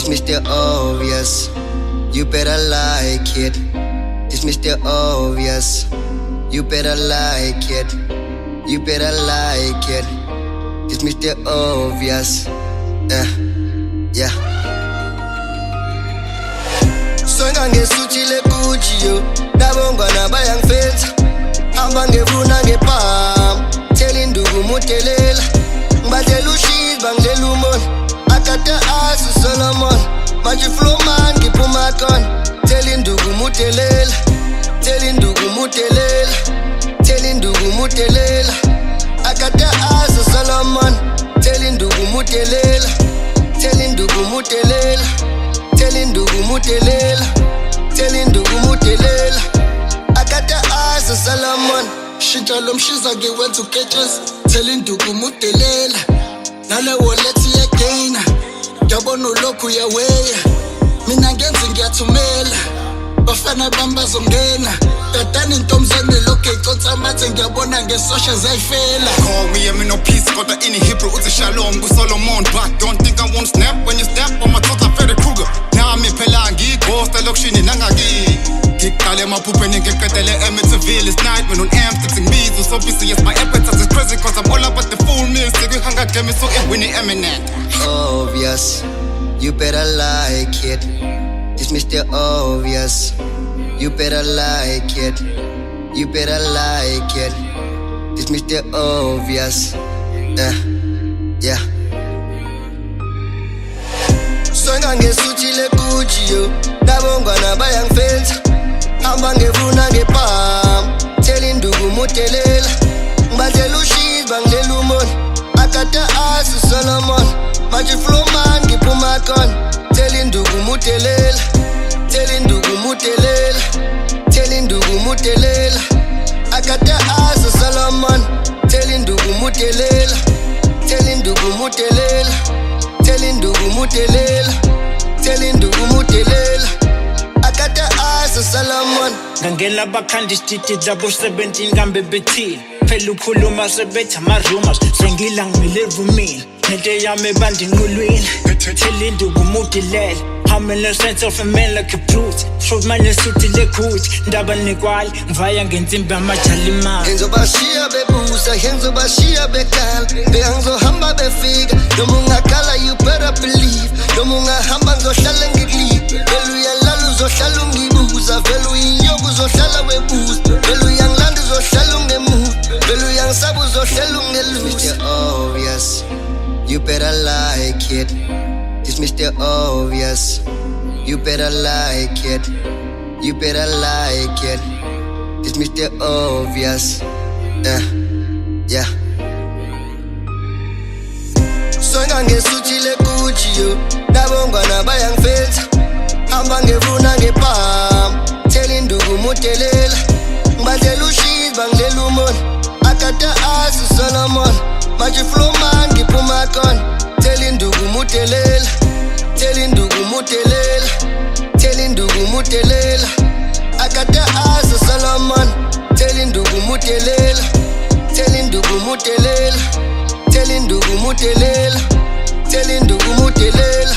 Mr. Obvious, you better like it. This Mr. Obvious, you better like it. You better like it. This Mr. Obvious, yeah. Songa ngesuthi leGucci yo, nabongwana bayangifetha. Hamba ngevuna ngepam, tell induku mutelela. Ngibadlela ushiz bangidlela umona, akata asu Solomon. Manje flow man ngiphuma khona, tell induku mutelela. Tell induku mutelela, tell induku mutelela. Akata asu Solomon, tell induku mutelela. Tell induku mutelela, tell induku mutelela. Tell induku mutelela. Akata asu Solomon. Shintsha lo mshiza ngiwenza uketshezi, tell induku mudelela. Nale wallet iyagaina, ngiyabona ulokhu uyaweya. Mina ngenze ngiyathumela, bafana bami bazongena. Dadani intombazane lokhu icotha amathe, ngiyabona ngesosha ziyayifela. Call me, I'm in no peace, got the in Hebrew, uthi shalom, Solomon. But don't think I won't snap when you step on my toes, I'm Freddy Krueger. Now I'm in Pelangi, ghost, elokishini nangaki. Ngiqale emaphupheni ngiqedele eMitsville, it's night when on amps, fixing beats, so busy, yes, my appetite is crazy, cause I'm all about the full meal, sikuhanga game, so winning eminent. Obvious, you better like it. This Mr. Obvious, you better like it. You better like it. This Mr. Obvious, yeah. Songa ngesuthi leGucci yo, nabongwana bayangifetha. Hamba ngevuna ngepam, tell induku mutelela. Ngibadlela ushiz bangidlela umona, akata asu Solomon. Manje flow man ngiphuma khona, tell induku mutelela. Tell induku mutelela, tell induku mutelela. Akata asu Solomon, tell induku mutelela. Tell induku mutelela, tell induku mutelela. Tell induku mutelela. Akata asu Solomon. Ngangela bakhanda isititi zabo 17 kambe bethile. Phela ukhuluma sebetha ama-rumors, sengila ngimile evumile. Nento yami ebanda inqulwini, tell induku mudelela. I'm in a sense of a man like a brute. Show man esuthi leGucci, ndaba nekwali, ngivaya ngensimbi amajalimane. Ngizobashiya bebusa, ngizobashiya bekhala. Bengizohamba befika, noma ungakhala you better believe. Noma ungahamba ngizohlala ngikulipe. Vele uyalala uzohlala ungibuza, vele uyinyoka uzohlala webuza. Vele uyangilanda uzohlala ungemuva, vele uyangisaba uzohlala ungelusa. Mr. Obvious, you better like it. This Mr. Obvious, you better like it. You better like it. This Mr. Obvious, yeah. Songa ngesuthi leGucci yo, nabongwana bayangifetha. Hamba ngevuna ngepam, tell induku mutelela. Ngibadlela ushiz bangidlela umona, akata asu Solomon. Manje flow man ngiphuma khona, tell induku mutelela. Tell induku mutelela, tell induku mutelela. Akata asu Solomon, tell induku mutelela. Tell induku mutelela, tell induku mutelela. Tell induku mutelela.